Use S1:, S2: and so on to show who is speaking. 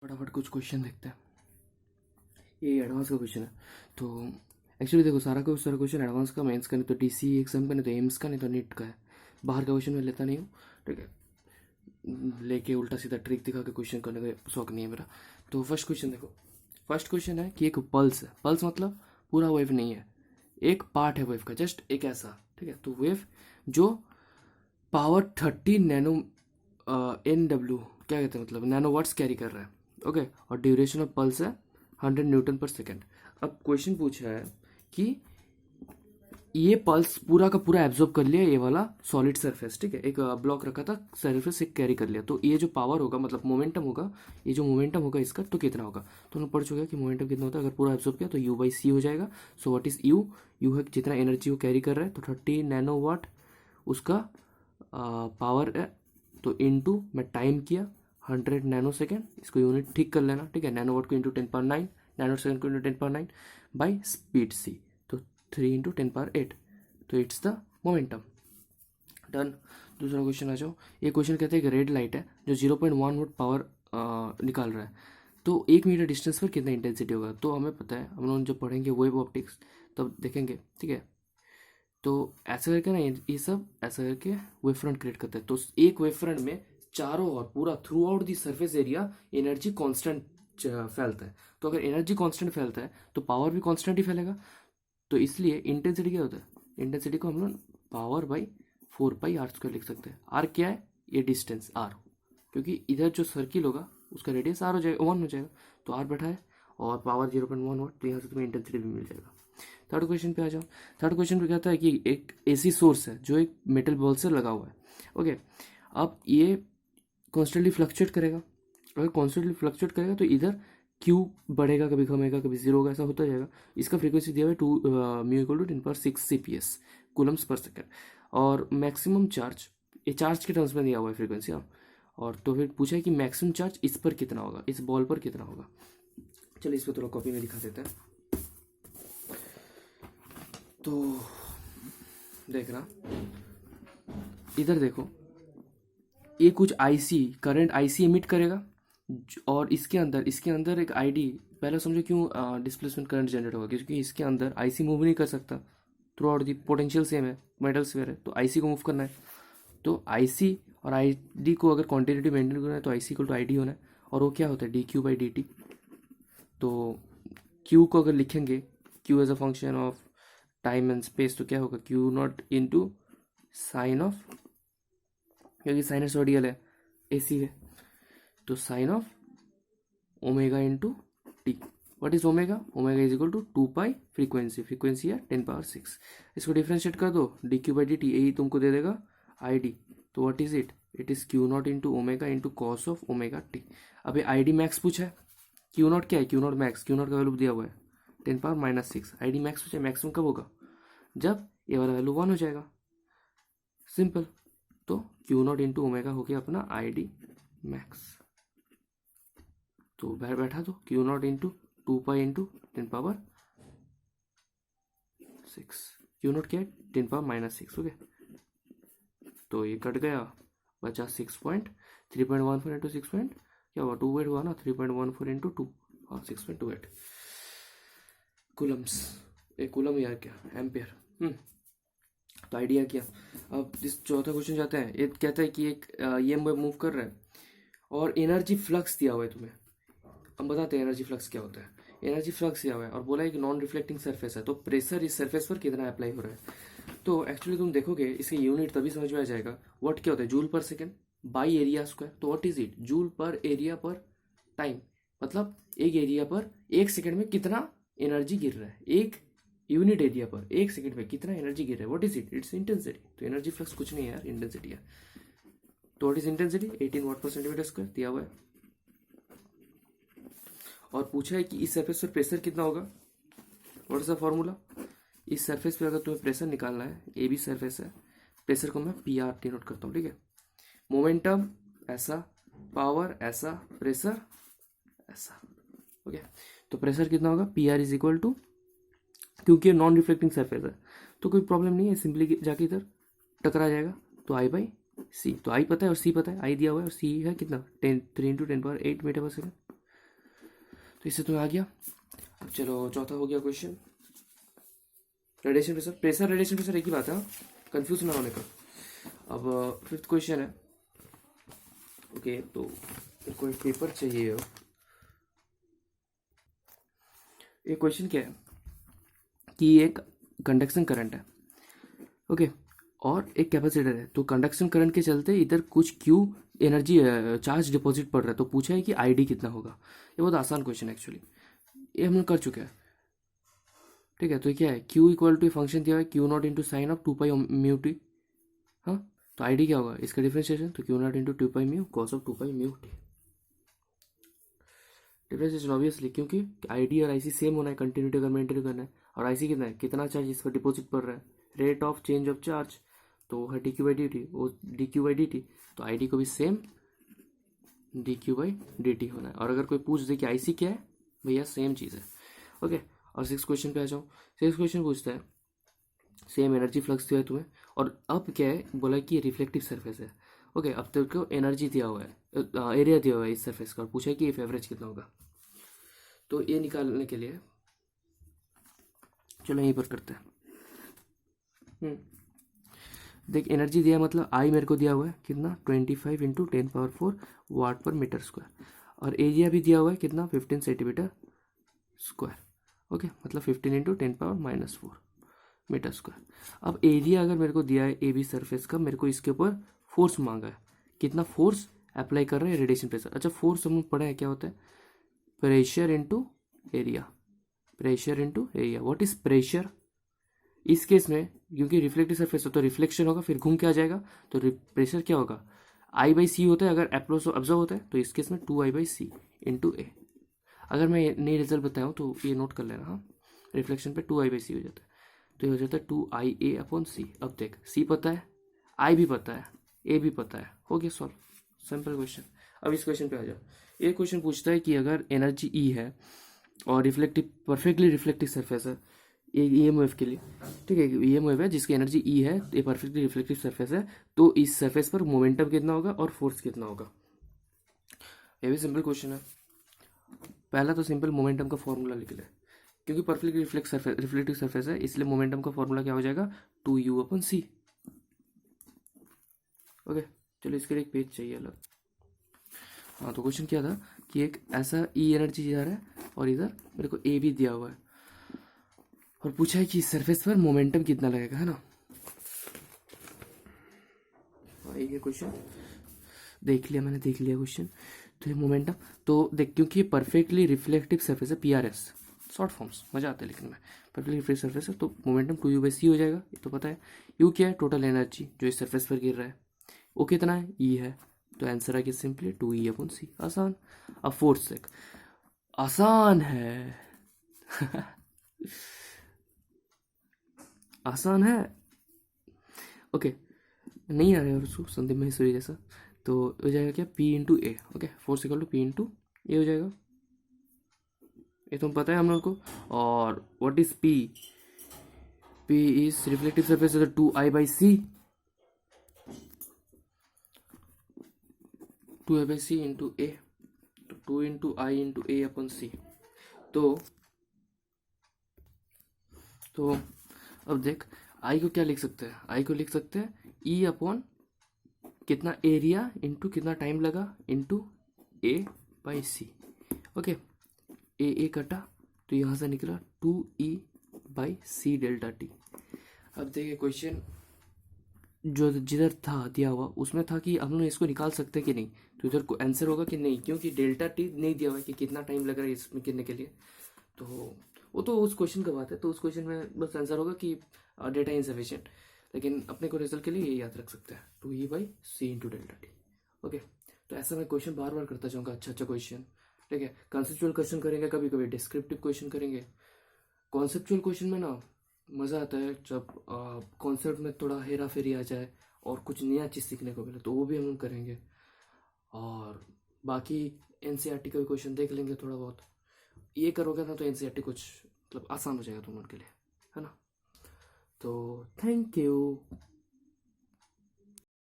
S1: फटाफट कुछ क्वेश्चन देखते हैं। ये एडवांस का क्वेश्चन है। तो एक्चुअली देखो, सारा क्वेश्चन एडवांस का, मेंस का, नहीं तो टीसी एग्जाम का, नहीं तो एम्स का, नहीं तो नीट का है। बाहर का क्वेश्चन मैं लेता नहीं हूँ, ठीक है। लेके उल्टा सीधा ट्रिक दिखा के क्वेश्चन करने का शौक नहीं है मेरा। तो फर्स्ट क्वेश्चन देखो। फर्स्ट क्वेश्चन है कि एक पल्स है। पल्स मतलब पूरा वेव नहीं है, एक पार्ट है वेव का, जस्ट एक ऐसा, ठीक है। तो वेव जो पावर 30 नैनो NW क्या कहते हैं, मतलब नैनो वाट्स कैरी कर रहा है, ओके। और ड्यूरेशन ऑफ पल्स है 100 Newton/सेकेंड। अब क्वेश्चन पूछा है कि ये पल्स पूरा का पूरा एब्जॉर्ब कर लिया, ये वाला सॉलिड सरफेस, ठीक है। एक ब्लॉक रखा था, सरफेस एक कैरी कर लिया, तो ये जो पावर होगा, मतलब मोमेंटम होगा, ये जो मोमेंटम होगा इसका, तो कितना होगा। तो हम पढ़ चुके हैं कि मोमेंटम कितना होता है अगर पूरा एब्जॉर्ब किया, तो U/C हो जाएगा। So what is you. You है जितना एनर्जी वो कैरी कर रहा है, तो 30 नैनो वाट उसका पावर है। तो इनटू मैं टाइम किया 100 नैनो सेकेंड, इसको यूनिट ठीक कर लेना, ठीक है। नैनो वाट को इंटू 10 पावर 9, नैनो सेकेंड को into 10 power 9 by speed C, तो 3 × 10 पावर 8, तो इट्स द मोमेंटम। डन। दूसरा क्वेश्चन आ जाओ। ये क्वेश्चन कहते हैं कि रेड लाइट है जो 0.1 वोल्ट पावर निकाल रहा है, तो 1 मीटर डिस्टेंस पर कितना इंटेंसिटी होगा। तो हमें पता है, हम लोग जब पढ़ेंगे वेव ऑप्टिक्स तब देखेंगे, ठीक है। तो ऐसा करके ना, ये सब ऐसा करके वेव फ्रंट क्रिएट करता है। तो एक वेव फ्रंट में चारों ओर पूरा through out the surface area energy constant फैलता है। तो अगर एनर्जी कांस्टेंट फैलता है तो पावर भी कांस्टेंट ही फैलेगा। तो इसलिए इंटेंसिटी क्या होता है, इंटेंसिटी को हम लोग पावर बाई 4πr² लिख सकते हैं। आर क्या है, ये डिस्टेंस आर, क्योंकि इधर जो सर्किल होगा उसका रेडियस आर हो जाएगा, 1 हो जाएगा। तो आर बैठा है और पावर 0.1 वाट, तो यहाँ से तुम्हें इंटेंसिटी भी मिल जाएगा। थर्ड क्वेश्चन पे आ जाओ। थर्ड क्वेश्चन पे कहता है कि एक AC सोर्स है जो एक मेटल बॉल से लगा हुआ है, ओके। अब ये कॉन्स्टेंटली फ्लक्चुएट करेगा। अगर कॉन्स्टेंटली फ्लक्चुएट करेगा तो इधर Q बढ़ेगा, कभी कमेगा, कभी जीरो होगा, ऐसा होता जाएगा। इसका फ्रीक्वेंसी दिया हुआ है 2 μ = 10⁶ कूलम्स पर सेकेंड। और मैक्सिमम चार्ज, ये चार्ज के टर्म्स में दिया हुआ है फ्रीक्वेंसी, हाँ। और तो फिर पूछा है कि मैक्सिमम चार्ज इस पर कितना होगा, इस बॉल पर कितना होगा। चलिए इस पर थोड़ा कॉपी में दिखा देते हैं। तो देखना, इधर देखो, ये कुछ IC करंट IC इमिट करेगा, और इसके अंदर एक ID। पहले समझो क्यों डिस्प्लेसमेंट करंट जनरेट होगा, क्योंकि इसके अंदर IC मूव नहीं कर सकता, through out the potential same है, मेटल स्फीयर है, तो IC को मूव करना है। तो IC और ID को अगर क्वांटिटी मेंटेन करना है तो IC = ID होना है। और वो क्या होता है, dQ/dt। तो Q को अगर लिखेंगे, Q as a function of time and space, तो क्या होगा, Q0 इंटू साइन ऑफ, क्योंकि साइनसोडियल है, AC है, तो sine of omega into T. What is omega, omega is equal to 2π frequency है 10⁶। इसको डिफ्रेंशिएट कर दो, dQ/dt, यही तुमको दे देगा ID। तो what is it, it is Q0 into omega into cos of omega T. अब ये ID मैक्स पूछा है, Q0 क्या है, Q0 मैक्स, Q0 का वैल्यू दिया हुआ है 10⁻⁻6। ID मैक्स पूछा है, मैक्सिमम कब होगा, जब ये वाला वैल्यू 1 हो जाएगा, सिंपल। तो Q0 इंटू ओमेगा हो गया अपना ID मैक्स। तो बैठा दो Q0 इंटू 2π इंटू 10⁻6। Q0 क्या है, 10⁻⁻6, ओके। तो ये कट गया, बचा 3.14 इंटू 6 पॉइंट, क्या हुआ, 28 हुआ ना, 3.14 इंटू 2, हाँ 6.28 कूलम्स। एक कूलम यार क्या, एम्पियर। तो आइडिया क्या। अब इस चौथा क्वेश्चन जाता है। ये कहता है कि एक EM मूव कर रहा है और एनर्जी फ्लक्स दिया हुआ है तुम्हें। हम बताते हैं एनर्जी फ्लक्स क्या होता है। एनर्जी फ्लक्स दिया हुआ है और बोला है कि नॉन रिफ्लेक्टिंग सरफेस है, तो प्रेशर इस सरफेस पर कितना अप्लाई हो रहा है। तो एक्चुअली तुम देखोगे इसकी यूनिट तभी समझ में आ जाएगा। व्हाट क्या होता है, joule per second by area square. तो what is it, joule per area per time, मतलब एक एरिया पर 1 सेकेंड में कितना एनर्जी गिर रहा है, एक यूनिट एरिया पर 1 सेकेंड में कितना एनर्जी गिर रहा है। What is it, it's intensity. तो एनर्जी फ्लक्स कुछ नहीं है यार, इंटेंसिटी है। तो व्हाट इज इंटेंसिटी, 18 वाट/सेंटीमीटर स्क्वायर दिया हुआ है। और पूछा है कि इस सरफेस पर प्रेशर कितना होगा। व्हाट इज द फॉर्मूला, इस सरफेस पे अगर तुम्हें प्रेशर निकालना है, ए भी सरफेस है, प्रेशर को मैं PR डिनोट करता हूँ, ठीक है। मोमेंटम ऐसा, पावर ऐसा, प्रेशर ऐसा, ओके। तो प्रेशर कितना होगा, PR इज इक्वल टू, क्योंकि नॉन रिफ्लेक्टिंग सरफेस है तो कोई प्रॉब्लम नहीं है, सिंपली जाके इधर टकरा जाएगा। तो I/C, तो I पता है और C पता है, I दिया हुआ है और C है कितना, 3 × 10⁸ मीटर पर सेकेंड। तो इससे तुम्हें आ गया। अब चलो चौथा हो गया question, radiation pressure. Pressure radiation pressure एक ही बात है, कंफ्यूज ना होने का। अब फिफ्थ क्वेश्चन है। ओके, तो मेरे को एक पेपर चाहिए। ये क्वेश्चन क्या है कि एक कंडक्शन करंट है, ओके, और एक कैपेसिटर है। तो कंडक्शन करंट के चलते इधर कुछ क्यू एनर्जी चार्ज डिपॉजिट पड़ रहा है। तो पूछा है कि आईडी कितना होगा। ये बहुत आसान क्वेश्चन है एक्चुअली, ये हम लोग कर चुके हैं। ठीक है, तो ये क्या है, क्यू इक्वल टू फंक्शन दिया है Q not into sine of 2 pi mu T. हाँ, तो आईडी क्या होगा इसका डिफरेंशिएशन, तो Q not into 2 pi mu cos of 2 pi mu T. Differentiation obviously, क्योंकि आईडी और आईसी सेम होना है, कंटिन्यूटी अगर मेंटेन करना है। और आईसी कितना है, कितना चार्ज इस पर डिपॉजिट पड़ रहा है, rate of change of charge, तो है D Q by D T, वो D Q by D T. तो आईडी को भी same D Q by D T होना है। और अगर कोई पूछ दे कि आईसी क्या है, भैया सेम चीज़ है। ओके, और सिक्स क्वेश्चन पे आ जाओ। सिक्स क्वेश्चन पूछता है, सेम एनर्जी फ्लक्स दिया है तुम्हें, और अब क्या है बोला कि रिफ्लेक्टिव सरफेस है। ओके, अब तेरे को एनर्जी दिया हुआ है, एरिया दिया हुआ है इस सरफेस का, और पूछा है कि एफ एवरेज कितना होगा। तो ये निकालने के लिए चलो यहीं पर करते हैं। देख, एनर्जी दिया मतलब आई मेरे को दिया हुआ है कितना, 25 इंटू 10⁴ वाट पर मीटर स्क्वायर, और एरिया भी दिया हुआ है कितना, 15 सेंटीमीटर स्क्वायर। ओके, मतलब 15 इंटू 10⁻⁻⁴ मीटर स्क्वायर। अब एरिया अगर मेरे को दिया है ए बी सरफेस का, मेरे को इसके ऊपर फोर्स मांगा है, कितना फोर्स अप्लाई कर रहे हैं, रेडिएशन प्रेशर। अच्छा, फोर्स हम पढ़ा है क्या होता है, pressure into area, pressure into area. What is pressure इस केस में, क्योंकि रिफ्लेक्टिव सरफेस है तो रिफ्लेक्शन होगा, फिर घूम के आ जाएगा, तो प्रेशर क्या होगा, आई बाई सी होता है अगर ऑब्जर्व होता है, तो इस केस में 2I/C इंटू ए। अगर मैं नई रिजल्ट बताऊँ तो ये नोट कर लेना। हाँ, रिफ्लेक्शन पे 2I/C हो जाता है, तो ये हो जाता है 2IA/C। अब देख, सी पता है, आई भी पता है, ए भी पता है, हो गया सॉल्व, सिंपल क्वेश्चन। अब इस क्वेश्चन पे आ जाओ। ये क्वेश्चन पूछता है कि अगर एनर्जी ई है और रिफ्लेक्टिव परफेक्टली रिफ्लेक्टिव सरफेस है, EMF के लिए, ठीक है, EMF है जिसकी एनर्जी ई है, ये परफेक्टली रिफ्लेक्टिव सरफेस है, तो इस सरफेस पर मोमेंटम कितना होगा और फोर्स कितना होगा। ये भी सिंपल क्वेश्चन है। पहला तो सिंपल मोमेंटम का फॉर्मूला लिख ले, क्योंकि परफेक्टली रिफ्लेक्टिव सरफेस है, इसलिए मोमेंटम का फॉर्मूला क्या हो जाएगा, 2U/c। ओके, चलो इसके लिए एक पेज चाहिए अलग। हाँ, तो क्वेश्चन क्या था कि एक ऐसा ई एनर्जी इधर है और इधर मेरे को ए भी दिया हुआ है, और पूछा है कि सरफेस पर मोमेंटम कितना लगेगा, है ना। ये क्वेश्चन देख लिया मैंने, देख लिया क्वेश्चन। तो ये मोमेंटम, तो देख, क्योंकि ये परफेक्टली रिफ्लेक्टिव सरफेस है, PRS शॉर्ट फॉर्म्स, मजा आता है लिखने में, परफेक्टली रिफ्लेक्टिव सरफेस है, तो मोमेंटम 2U/c हो जाएगा, ये तो पता है। यू क्या है, टोटल एनर्जी जो इस सरफेस पर गिर रहा है, वो कितना है, ई है, तो आंसर है कि सिंपली 2E/c। आसान। अब फोर्स देख, आसान है आसान है। ओके, नहीं आ रहा है और उसको संदीप महेश्वरी जैसा, तो हो जाएगा क्या, P into A. Okay, force equal to P into A हो जाएगा, ये तो पता है हम लोग को। और what is P, P is reflective surface, 2I/C, 2I/C into A, तो 2 इंटू आई इंटू A/C। तो अब देख, आई को क्या लिख सकते हैं, आई को लिख सकते हैं E/ कितना एरिया इंटू कितना टाइम लगा इंटू A/C। ओके, ए कटा, तो यहाँ से निकला 2E/C डेल्टा टी। अब देखिए क्वेश्चन जो जिधर था दिया हुआ उसमें था कि हम लोग इसको निकाल सकते हैं कि नहीं, तो इधर को आंसर होगा कि नहीं, क्योंकि डेल्टा टी नहीं दिया हुआ है कि कितना टाइम लग रहा है इसमें गिरने के लिए। तो वो तो उस क्वेश्चन का बात है, तो उस क्वेश्चन में बस आंसर होगा कि डेटा इनसफिशिएंट, लेकिन अपने को रिजल्ट के लिए ये याद रख सकते हैं, 2E/C into delta T. Okay, तो ऐसा मैं क्वेश्चन बार बार करता जाऊँगा, अच्छा अच्छा क्वेश्चन, ठीक है। कंसेप्चुअल क्वेश्चन करेंगे, कभी कभी डिस्क्रिप्टिव क्वेश्चन करेंगे। कॉन्सेप्चुअल क्वेश्चन में ना मज़ा आता है जब कॉन्सेप्ट में थोड़ा हेरा फेरी आ जाए और कुछ नया चीज़ सीखने को मिले, तो वो भी हम लोग करेंगे। और बाकी NCERT का भी क्वेश्चन देख लेंगे थोड़ा बहुत, ये करोगे ना तो NCERT कुछ मतलब आसान हो जाएगा तुम लोग के लिए, है ना। तो थैंक यू।